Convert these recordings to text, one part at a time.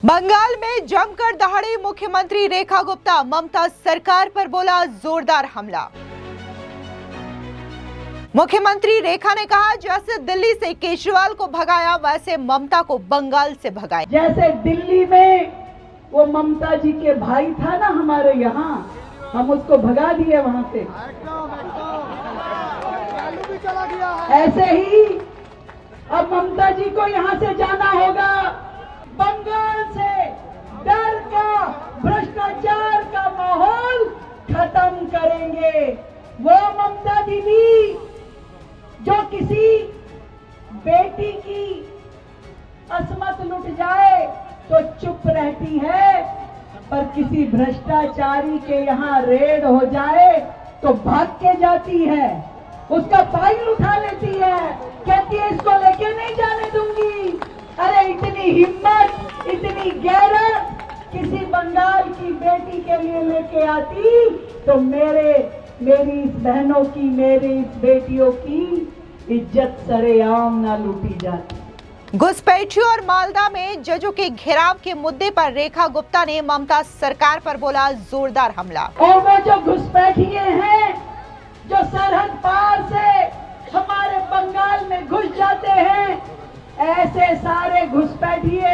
बंगाल में जमकर दहाड़ी मुख्यमंत्री रेखा गुप्ता, ममता सरकार पर बोला जोरदार हमला। मुख्यमंत्री रेखा ने कहा, जैसे दिल्ली से केजरीवाल को भगाया वैसे ममता को बंगाल से भगाया। जैसे दिल्ली में वो ममता जी के भाई था ना हमारे यहाँ, हम उसको भगा दिए वहां से। ऐसे ही अब ममता जी को यहाँ से जाना होगा। बंगाल से डर का, भ्रष्टाचार का माहौल खत्म करेंगे। वो ममता दीदी जो किसी बेटी की असमत लुट जाए तो चुप रहती है, पर किसी भ्रष्टाचारी के यहाँ रेड हो जाए तो भाग के जाती है, उसका फाइल उठा लेती है, कहती है इसको लेके नहीं जाने दूंगी। अरे इतनी हिम्मत, इतनी गैरत किसी बंगाल की बेटी के लिए लेके आती तो मेरी इस बहनों की, मेरी इस बेटियों की इज्जत सरेआम ना लूटी जाती। घुसपैठियों और मालदा में जजों के घेराव के मुद्दे पर रेखा गुप्ता ने ममता सरकार पर बोला जोरदार हमला। और वो जो घुसपैठिए हैं, जो सरहद पार से हमारे बंगाल में घुस जाते हैं, ऐसे सारे घुसपैठिए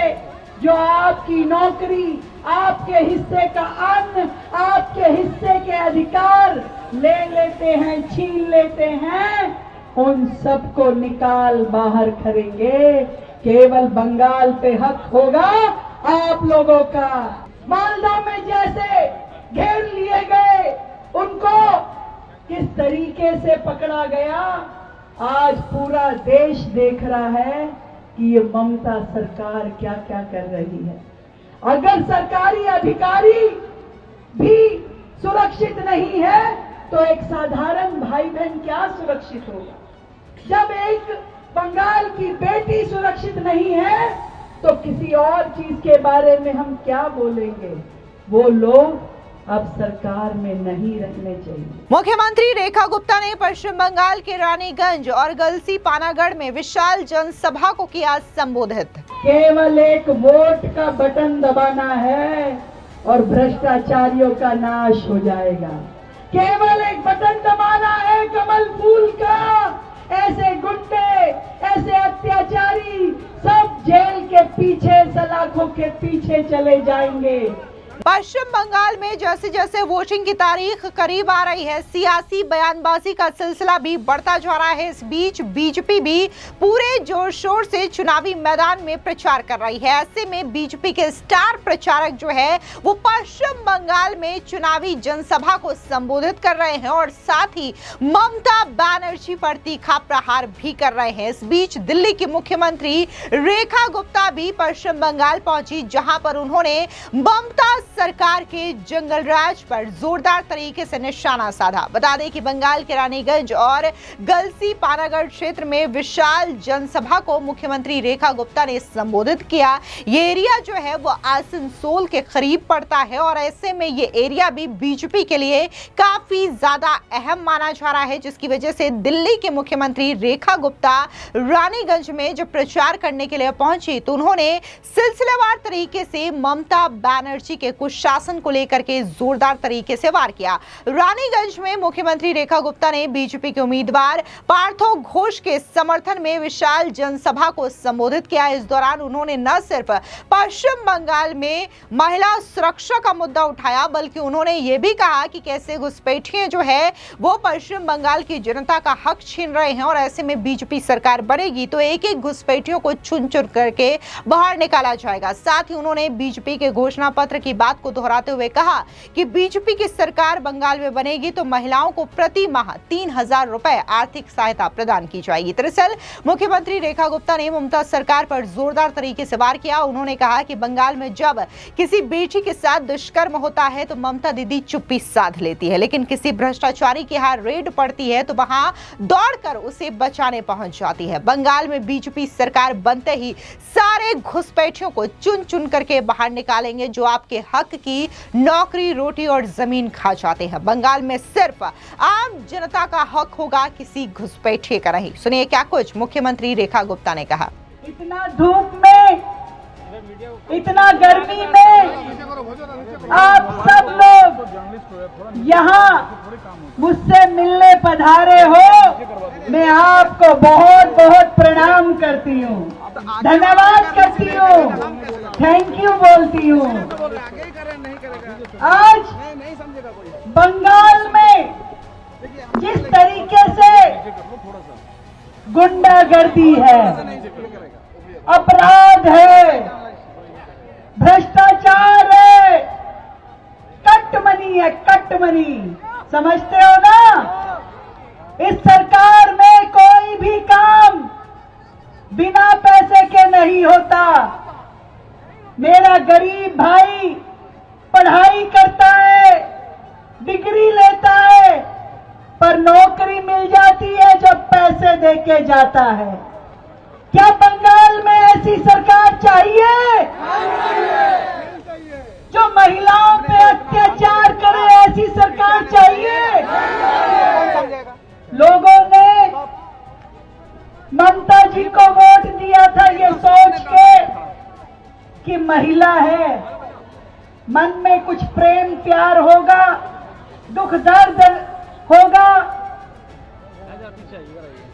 जो आपकी नौकरी, आपके हिस्से का अन्न, आपके हिस्से के अधिकार ले लेते हैं, छीन लेते हैं, उन सबको निकाल बाहर करेंगे। केवल बंगाल पे हक होगा आप लोगों का। मालदा में जैसे घेर लिए गए, उनको किस तरीके से पकड़ा गया, आज पूरा देश देख रहा है कि ये ममता सरकार क्या क्या कर रही है। अगर सरकारी अधिकारी भी सुरक्षित नहीं है तो एक साधारण भाई बहन क्या सुरक्षित होगा। जब एक बंगाल की बेटी सुरक्षित नहीं है तो किसी और चीज के बारे में हम क्या बोलेंगे। वो लोग अब सरकार में नहीं रहने चाहिए। मुख्यमंत्री रेखा गुप्ता ने पश्चिम बंगाल के रानीगंज और गलसी पानागढ़ में विशाल जनसभा को किया संबोधित। केवल एक वोट का बटन दबाना है और भ्रष्टाचारियों का नाश हो जाएगा। केवल एक बटन दबाना है कमल फूल का, ऐसे गुंडे, ऐसे अत्याचारी सब जेल के पीछे, सलाखों के पीछे चले जाएंगे। पश्चिम बंगाल में जैसे जैसे वोटिंग की तारीख करीब आ रही है, सियासी बयानबाजी का सिलसिला भी बढ़ता जा रहा है। इस बीच बीजेपी भी पूरे जोर शोर से चुनावी मैदान में प्रचार कर रही है। ऐसे में बीजेपी के स्टार प्रचारक जो है वो पश्चिम बंगाल में चुनावी जनसभा को संबोधित कर रहे हैं और साथ ही ममता बनर्जी पर तीखा प्रहार भी कर रहे हैं। इस बीच दिल्ली की मुख्यमंत्री रेखा गुप्ता भी पश्चिम बंगाल पहुंची, जहां पर उन्होंने ममता सरकार के जंगल राज पर जोरदार तरीके से निशाना साधा। बता दें कि बंगाल के रानीगंज और गलसी पानागढ़ क्षेत्र में विशाल जनसभा को मुख्यमंत्री रेखा गुप्ता ने संबोधित किया। ये एरिया जो है वो आसनसोल के करीब पड़ता है और ऐसे में ये एरिया भी बीजेपी के लिए काफी ज्यादा अहम माना जा रहा है, जिसकी वजह से दिल्ली के मुख्यमंत्री रेखा गुप्ता रानीगंज में जब प्रचार करने के लिए पहुंची तो उन्होंने सिलसिलेवार तरीके से ममता बनर्जी के कुशासन को लेकर के जोरदार तरीके से वार किया। रानीगंज में मुख्यमंत्री रेखा गुप्ता ने बीजेपी के उम्मीदवार पार्थो घोष के समर्थन में विशाल जनसभा को संबोधित किया। इस दौरान उन्होंने न सिर्फ पश्चिम बंगाल में महिला सुरक्षा का मुद्दा उठाया, बल्कि उन्होंने ये भी कहा कि कैसे घुसपैठिए जो है वो पश्चिम बंगाल की जनता का हक छीन रहे हैं और ऐसे में बीजेपी सरकार बनेगी तो एक एक घुसपैठियों को चुन चुन करके बाहर निकाला जाएगा। साथ ही उन्होंने बीजेपी के घोषणा पत्र की बात को दोहराते हुए कहा कि बीजेपी की सरकार बंगाल में बनेगी तो महिलाओं को प्रति माह 3,000 रुपए आर्थिक सहायता प्रदान की जाएगी। दरअसल मुख्यमंत्री रेखा गुप्ता ने ममता सरकार पर जोरदार तरीके से वार किया। उन्होंने कहा कि बंगाल में जब किसी बेटी के साथ दुष्कर्म होता है तो ममता दीदी चुप्पी साध लेती है, लेकिन किसी भ्रष्टाचारी के यहाँ रेड पड़ती है तो वहां दौड़कर उसे बचाने पहुंच जाती है। बंगाल में बीजेपी सरकार बनते ही सारे घुसपैठियों को चुन चुन करके बाहर निकालेंगे जो आपके हक की नौकरी, रोटी और जमीन खा जाते हैं। बंगाल में सिर्फ आम जनता का हक होगा, किसी घुसपैठिए का नहीं। सुनिए क्या कुछ मुख्यमंत्री रेखा गुप्ता ने कहा। इतना धूप में इतना गर्मी में आप सब लोग यहाँ मुझसे मिलने पधारे हो, मैं आपको बहुत बहुत प्रणाम करती हूँ, धन्यवाद करती हूँ, थैंक यू बोलती हूँ। आज बंगाल में जिस तरीके से गुंडागर्दी है, अपराध है, भ्रष्टाचार है, कटमनी है, कटमनी, समझते हो ना? इस सरकार में कोई भी काम बिना पैसे के नहीं होता। मेरा गरीब भाई पढ़ाई करता है, डिग्री लेता है, पर नौकरी मिल जाती है जब पैसे देके जाता है। क्या बंगाल में ऐसी सरकार चाहिए? जो महिलाओं पे अत्याचार करे, ऐसी सरकार चाहिए? लोगों ने ममता जी को वोट दिया था ये सोच के कि महिला है, मन में कुछ प्रेम प्यार होगा, दुख दर्द होगा।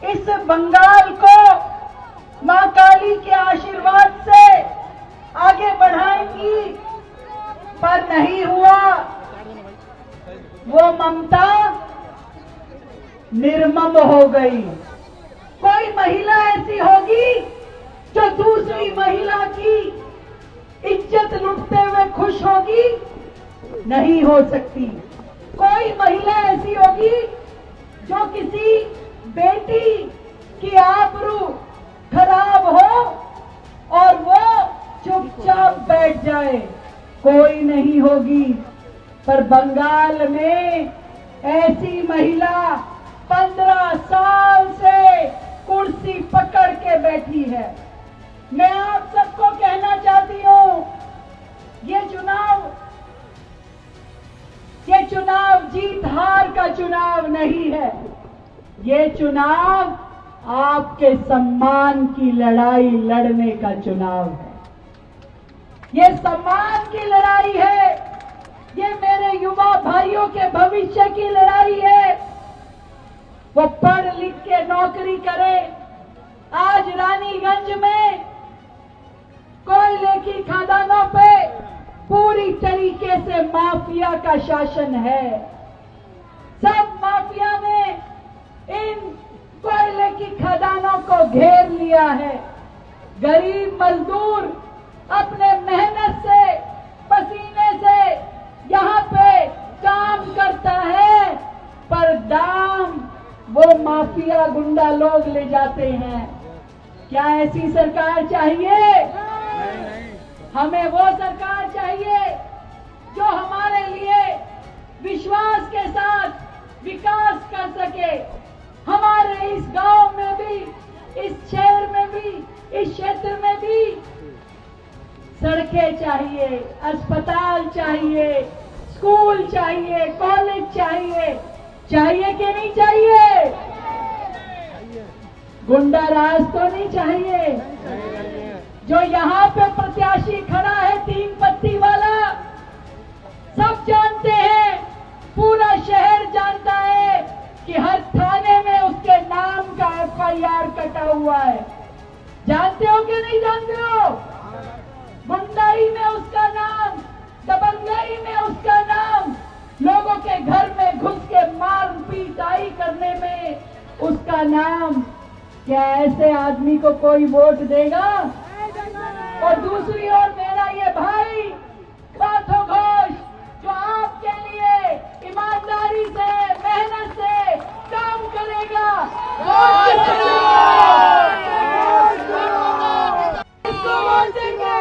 इस बंगाल को मां काली के आशीर्वाद से आगे बढ़ाएंगी, पर नहीं हुआ। वो ममता निर्मम हो गई। कोई महिला ऐसी होगी जो दूसरी महिला की इज्जत लुटते हुए खुश होगी? नहीं हो सकती। कोई महिला ऐसी होगी जो किसी बेटी की आबरू खराब हो और वो चुपचाप बैठ जाए? कोई नहीं होगी। पर बंगाल में ऐसी महिला 15 साल से कुर्सी पकड़ के बैठी है। मैं आप सबको कहना चाहती हूँ, ये चुनाव जीत हार का चुनाव नहीं है। ये चुनाव आपके सम्मान की लड़ाई लड़ने का चुनाव है। ये सम्मान की लड़ाई है। ये मेरे युवा भाइयों के भविष्य की लड़ाई है। वो पढ़ लिख के नौकरी करे। आज रानीगंज में कोयले की खदानों पे पूरी तरीके से माफिया का शासन है। सब माफिया ने इन कोयले की खदानों को घेर लिया है। गरीब मजदूर अपने मेहनत से, पसीने से यहाँ पे काम करता है, पर दाम वो माफिया गुंडा लोग ले जाते हैं। क्या ऐसी सरकार चाहिए? हमें वो सरकार चाहिए जो हमारे लिए विश्वास के साथ विकास कर सके। हमारे इस गांव में भी, इस शहर में भी, इस क्षेत्र में भी सड़कें चाहिए, अस्पताल चाहिए, स्कूल चाहिए, कॉलेज चाहिए। चाहिए कि नहीं चाहिए? गुंडा राज तो नहीं चाहिए। जो यहाँ पे प्रत्याशी खड़ा है 3 पत्ती वाला, सब जानते हैं, पूरा शहर जानता है कि हर थाने में उसके नाम का FIR कटा हुआ है। जानते हो कि नहीं जानते हो? गुंडाई में उसका नाम, दबंगई में उसका नाम, लोगों के घर में घुस के मार पीटाई करने में उसका नाम। क्या ऐसे आदमी को कोई वोट देगा? और दूसरी ओर मेरा ये भाई बाथो घोष, जो आपके लिए ईमानदारी से, मेहनत से काम करेगा, इसको वोट देंगे।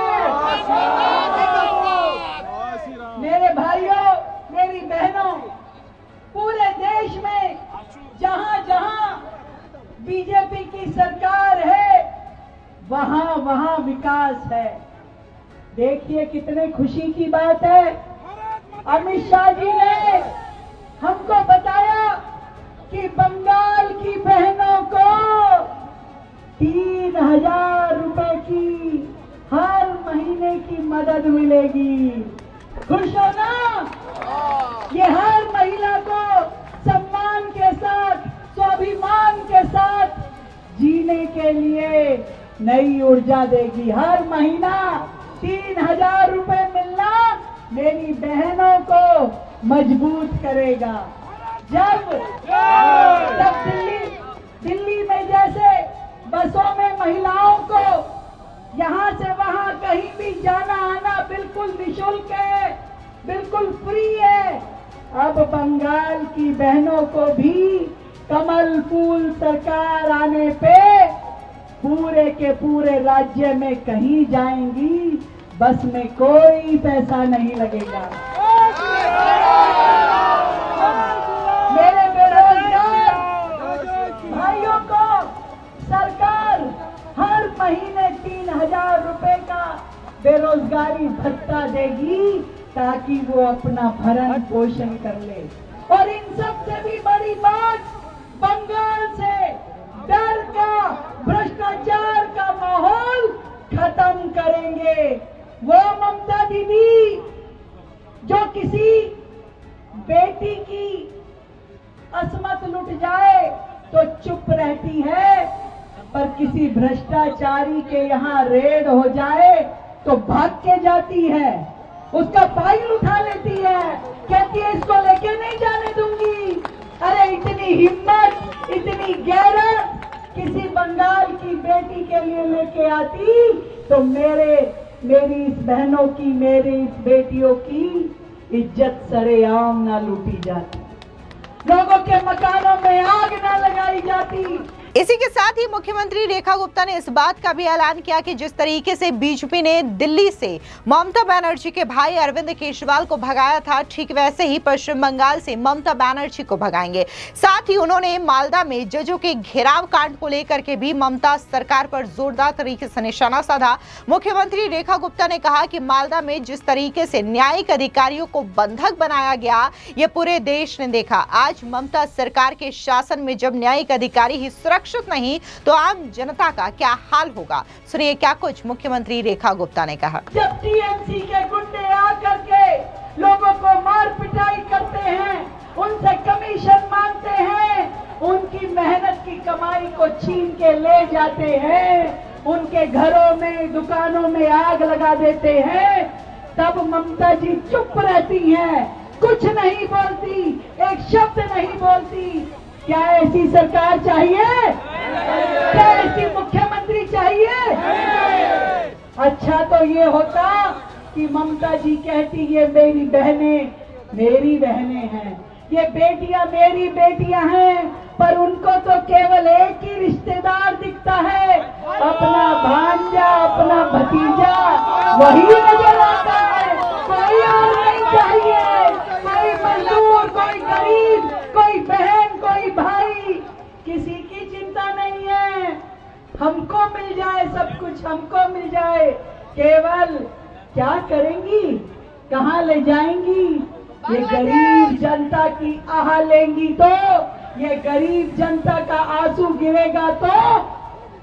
मेरे भाइयों, मेरी बहनों, पूरे देश में जहां जहां बीजेपी की सरकार है, वहां वहां विकास है। देखिए कितने खुशी की बात है, अमित शाह जी ने हमको बताया कि बंगाल की बहनों को 3000 रुपए की हर महीने मदद मिलेगी। खुश हो ना? ये हर महिला को सम्मान के साथ, स्वाभिमान के साथ जीने के लिए नई ऊर्जा देगी। हर महीना 3000 रुपए मिलना मेरी बहनों को मजबूत करेगा। जब दिल्ली में जैसे बसों में महिलाओं को यहाँ से वहाँ कहीं भी जाना आना बिल्कुल निःशुल्क है, बिल्कुल फ्री है, अब बंगाल की बहनों को भी कमल फूल सरकार आने पे पूरे के पूरे राज्य में कहीं जाएंगी, बस में कोई पैसा नहीं लगेगा। मेरे बेरोजगार भाइयों को सरकार हर महीने 3000 रुपए का बेरोजगारी भत्ता देगी ताकि वो अपना भरण पोषण कर ले। और इन सब से भी बड़ी बात, बंगाल से डर का, भ्रष्टाचार का माहौल खत्म करेंगे। वो ममता दीदी जो किसी बेटी की अस्मत लुट जाए तो चुप रहती है, पर किसी भ्रष्टाचारी के यहाँ रेड हो जाए तो भाग के जाती है, उसका फाइल उठा लेती है, कहती है इसको लेके नहीं जाने दूंगी। अरे इतनी हिम्मत, इतनी गैरत किसी बंगाल की बेटी के लिए लेके आती तो मेरी इस बहनों की, मेरी इस बेटियों की इज्जत सरेआम ना लूटी जाती, लोगों के मकानों में आग ना लगाई जाती। इसी के साथ ही मुख्यमंत्री रेखा गुप्ता ने इस बात का भी ऐलान किया कि जिस तरीके से बीजेपी ने दिल्ली से ममता बनर्जी के भाई अरविंद केजरीवाल को भगाया था, ठीक वैसे ही पश्चिम बंगाल से ममता बनर्जी को भगाएंगे। साथ ही उन्होंने मालदा में जजों के घेराव कांड को लेकर के भी ममता सरकार पर जोरदार तरीके से निशाना साधा। मुख्यमंत्री रेखा गुप्ता ने कहा कि मालदा में जिस तरीके से न्यायिक अधिकारियों को बंधक बनाया गया, ये पूरे देश ने देखा। आज ममता सरकार के शासन में जब न्यायिक अधिकारी ही सुरक्षित नहीं तो आम जनता का क्या हाल होगा। सुनिए क्या कुछ मुख्यमंत्री रेखा गुप्ता ने कहा। जब टीएमसी के गुंडे आकर के लोगों को मार पिटाई करते हैं, उनसे कमीशन मांगते हैं, उनकी मेहनत की कमाई को छीन के ले जाते हैं, उनके घरों में, दुकानों में आग लगा देते हैं, तब ममता जी चुप रहती हैं, कुछ नहीं बोलती, एक शब्द नहीं बोलती। क्या ऐसी सरकार चाहिए? क्या ऐसी मुख्यमंत्री चाहिए? अच्छा तो ये होता कि ममता जी कहती ये मेरी बहनें हैं, ये बेटियां मेरी बेटियां हैं, पर उनको तो केवल एक ही रिश्तेदार दिखता है, अपना भांजा, अपना भतीजा, वही नजर आता है, कोई और नहीं चाहिए। कोई मजदूर, कोई गरीब, कोई बहन, कोई भाई, किसी की चिंता नहीं है। हमको मिल जाए सब कुछ, हमको मिल जाए। केवल क्या करेंगी, कहाँ ले जाएंगी? ये गरीब जनता की आह लेंगी तो, ये गरीब जनता का आंसू गिरेगा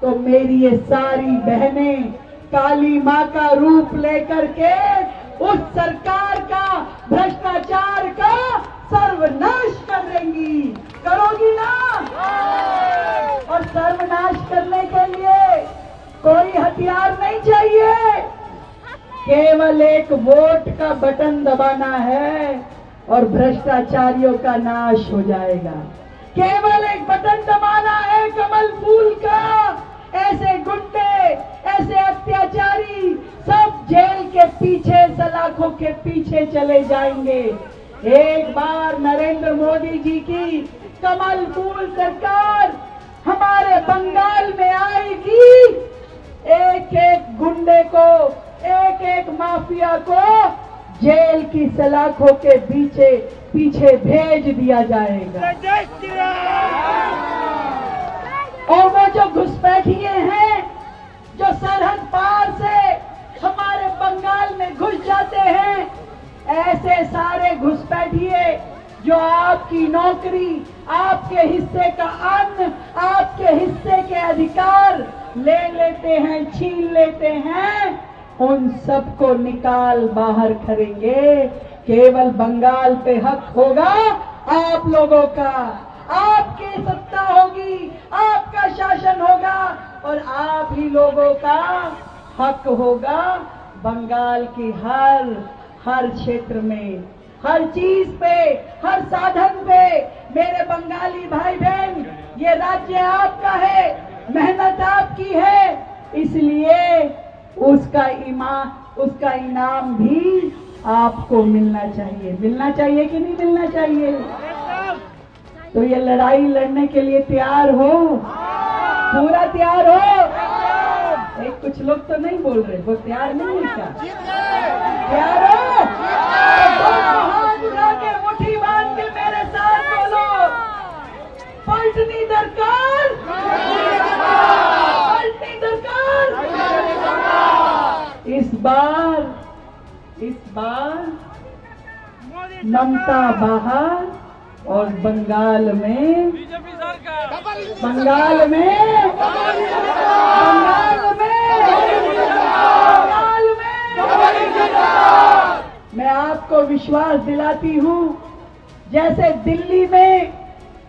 तो मेरी ये सारी बहनें काली माँ का रूप लेकर के उस सरकार का, भ्रष्टाचार का सर्वनाश कर देंगी। करोगी ना? और सर्वनाश करने के लिए कोई हथियार नहीं चाहिए, केवल एक वोट का बटन दबाना है और भ्रष्टाचारियों का नाश हो जाएगा। केवल एक बटन दबाना है कमल फूल का, ऐसे गुंडे, ऐसे अत्याचारी सब जेल के पीछे, सलाखों के पीछे चले जाएंगे। एक बार नरेंद्र मोदी जी की कमल फूल सरकार हमारे बंगाल में आएगी, एक एक गुंडे को, एक एक माफिया को जेल की सलाखों के पीछे भेज दिया जाएगा। और वो जो घुसपैठिए हैं, जो सरहद पार से हमारे बंगाल में घुस जाते हैं, ऐसे सारे घुसपैठिए जो आपकी नौकरी, आपके हिस्से का अन्न, आपके हिस्से के अधिकार ले लेते हैं, छीन लेते हैं, उन सबको निकाल बाहर करेंगे। केवल बंगाल पे हक होगा आप लोगों का, आपकी सत्ता होगी, आपका शासन होगा और आप ही लोगों का हक होगा बंगाल की हर क्षेत्र में, हर चीज पे, हर साधन पे। मेरे बंगाली भाई बहन, ये राज्य आपका है, मेहनत आपकी है, इसलिए उसका इनाम भी आपको मिलना चाहिए कि नहीं मिलना चाहिए? तो ये लड़ाई लड़ने के लिए तैयार हो? पूरा तैयार हो? एक कुछ लोग तो नहीं बोल रहे, वो तैयार नहीं है क्या? तैयार हो? तो हाथ उठा के मुट्ठी बांध के मेरे साथ बोलो, पलटनी दरकार, पलटनी दरकार। इस बार ममता बाहर और बंगाल में मैं आपको विश्वास दिलाती हूँ, जैसे दिल्ली में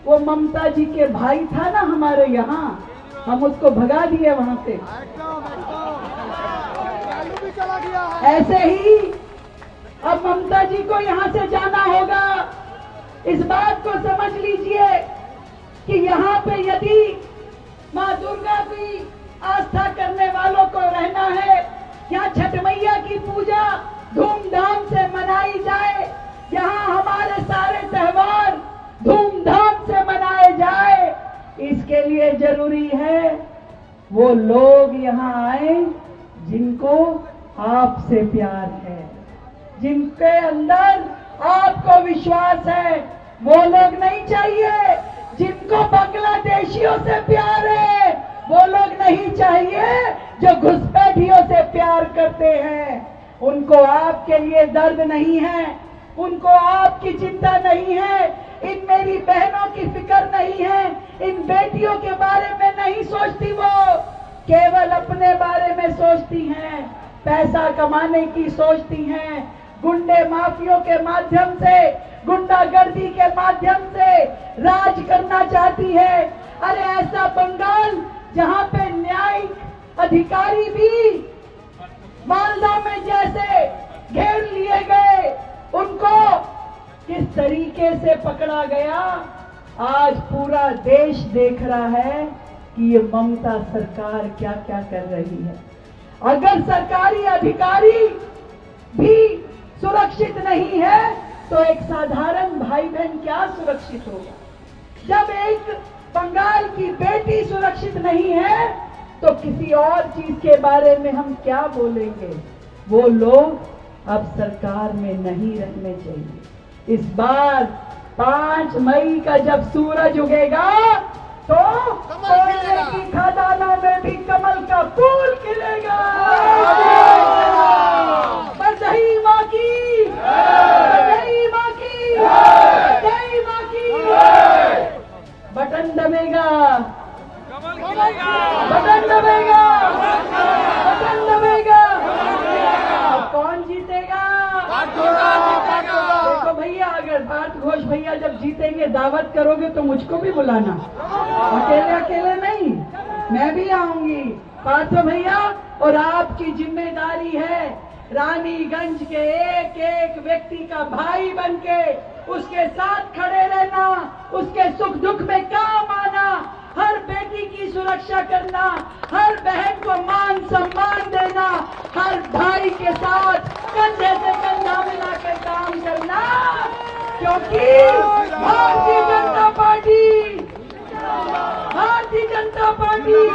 वो ममता जी के भाई था ना हमारे यहाँ, हम उसको भगा दिए वहां से, ऐसे ही अब ममता जी को यहाँ से जाना होगा। इस बात को समझ लीजिए कि यहाँ पे यदि माँ दुर्गा की आस्था करने वालों को रहना है, यहाँ छठ मैया की पूजा धूमधाम से मनाई जाए, यहाँ हमारे सारे त्योहार धूमधाम से मनाए जाए, इसके लिए जरूरी है वो लोग यहाँ आए जिनको आपसे प्यार है, जिनके अंदर आपको विश्वास है। वो लोग नहीं चाहिए जिनको बांग्लादेशियों से प्यार है, वो लोग नहीं चाहिए जो घुसपैठियों से प्यार करते हैं। उनको आपके लिए दर्द नहीं है, उनको आपकी चिंता नहीं है, इन मेरी बहनों की फिक्र नहीं है, इन बेटियों के बारे में नहीं सोचती, वो केवल अपने बारे में सोचती हैं, पैसा कमाने की सोचती हैं, गुंडे माफियों के माध्यम से, गुंडागर्दी के माध्यम से राज करना चाहती है। अरे ऐसा बंगाल जहां पे न्यायिक अधिकारी भी मालदा में जैसे घेर लिए गए, उनको किस तरीके से पकड़ा गया, आज पूरा देश देख रहा है कि ये ममता सरकार क्या क्या कर रही है। अगर सरकारी अधिकारी भी सुरक्षित नहीं है तो एक साधारण भाई बहन क्या सुरक्षित होगा? जब एक बंगाल की बेटी सुरक्षित नहीं है तो किसी और चीज के बारे में हम क्या बोलेंगे? वो लोग अब सरकार में नहीं रहने चाहिए। इस बार 5 मई का जब सूरज उगेगा तो कोयले की खदानों में भी कमल का फूल खिलेगा। बधाई माँ की, बधाई माँ की, बधाई माँ की। बटन दबेगा, बटन दबेगा, बटन दबेगा। अब कौन जीतेगा? देखो भैया, अगर बात घोष भैया जब जीतेंगे दावत करोगे तो मुझको भी बुलाना, अकेले अकेले नहीं, मैं भी आऊंगी। पार्थो भैया, और आपकी जिम्मेदारी है रानीगंज के एक एक व्यक्ति का भाई बनके उसके साथ खड़े रहना, उसके सुख दुख में काम आना, हर बेटी की सुरक्षा करना, हर बहन को मान सम्मान देना, हर भाई के साथ कंधे से कंधा मिलाकर काम करना, क्योंकि भारतीय जनता पार्टी, भारतीय जनता पार्टी।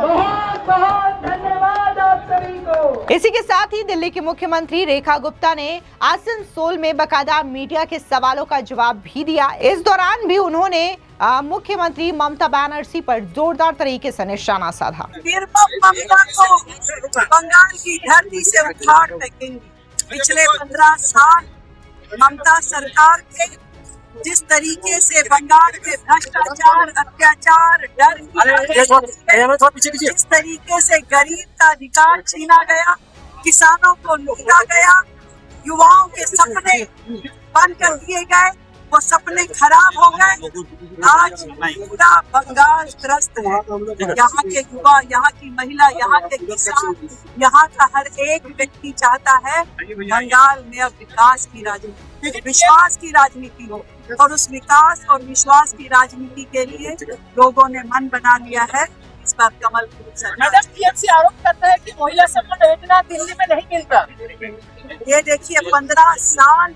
बहुत बहुत धन्यवाद आप सभी को। इसी के साथ ही दिल्ली की मुख्यमंत्री रेखा गुप्ता ने आसनसोल में बकायदा मीडिया के सवालों का जवाब भी दिया। इस दौरान भी उन्होंने मुख्यमंत्री ममता बनर्जी पर जोरदार तरीके से निशाना साधा। निर्मम ममता को बंगाल की धरती से उखाड़ फेंकेंगे। पिछले 15 साल ममता सरकार के जिस तरीके से बंगाल में भ्रष्टाचार, अत्याचार, डर, जिस तरीके से गरीब का अधिकार छीना गया, किसानों को लूटा गया, युवाओं के सपने बंद कर दिए गए, वो सपने खराब हो गए। आज पूरा बंगाल त्रस्त है। यहाँ के युवा, यहाँ की महिला, यहाँ के किसान, यहाँ का हर एक व्यक्ति चाहता है बंगाल में अब विकास की राजनीति, विश्वास की राजनीति हो। और उस विकास और विश्वास की राजनीति के लिए लोगों ने मन बना लिया है इस बार कमल सरकार। मैडम, टीएमसी आरोप करता है कि महिला सम्मान योजना दिल्ली में नहीं मिलता। ये देखिए, 15 साल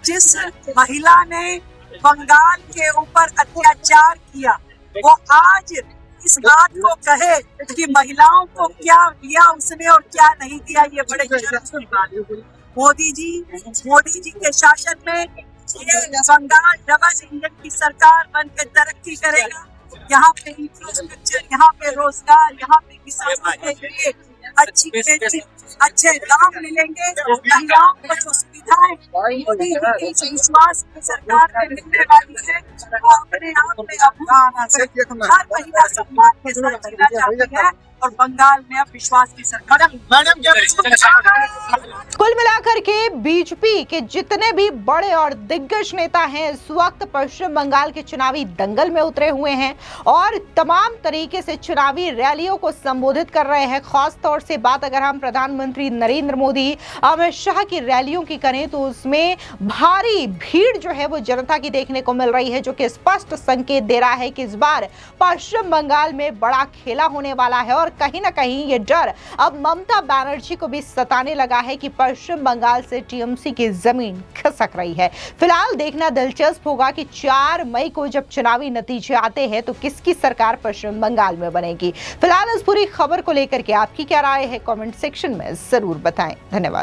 जिस महिला ने बंगाल के ऊपर अत्याचार किया, वो आज इस बात को कहे कि महिलाओं को क्या दिया उसने और क्या नहीं दिया, ये बड़े शर्म की बात है। मोदी जी के शासन में ये बंगाल डबल इंजन की सरकार बनकर तरक्की करेगा। यहाँ पे इंफ्रास्ट्रक्चर, यहाँ पे रोजगार, यहाँ पे किसानों के लिए अच्छी खेती, अच्छे दाम मिलेंगे। महिलाओं को जो सुविधाएं मोदी जी के विश्वास की सरकार में मिलने वाली है, वो अपने आप में अब हर महिला सम्मान के साथ जीना चाहती है और बंगाल में अब विश्वास की सरकार। कुल मिलाकर के बीजेपी के जितने भी बड़े और दिग्गज नेता हैं इस वक्त पश्चिम बंगाल के चुनावी दंगल में उतरे हुए हैं और तमाम तरीके से चुनावी रैलियों को संबोधित कर रहे हैं। खास तौर से बात अगर हम प्रधानमंत्री नरेंद्र मोदी, अमित शाह की रैलियों की करें तो उसमें भारी भीड़ जो है वो जनता की देखने को मिल रही है, जो कि स्पष्ट संकेत दे रहा है कि इस बार पश्चिम बंगाल में बड़ा खेला होने वाला है। और कहीं ना कहीं ये डर अब ममता बनर्जी को भी सताने लगा है कि पश्चिम बंगाल से टीएमसी की जमीन खिसक रही है। फिलहाल देखना दिलचस्प होगा कि 4 मई को जब चुनावी नतीजे आते हैं तो किसकी सरकार पश्चिम बंगाल में बनेगी। फिलहाल इस पूरी खबर को लेकर के आपकी क्या राय है, कमेंट सेक्शन में जरूर बताएं। धन्यवाद।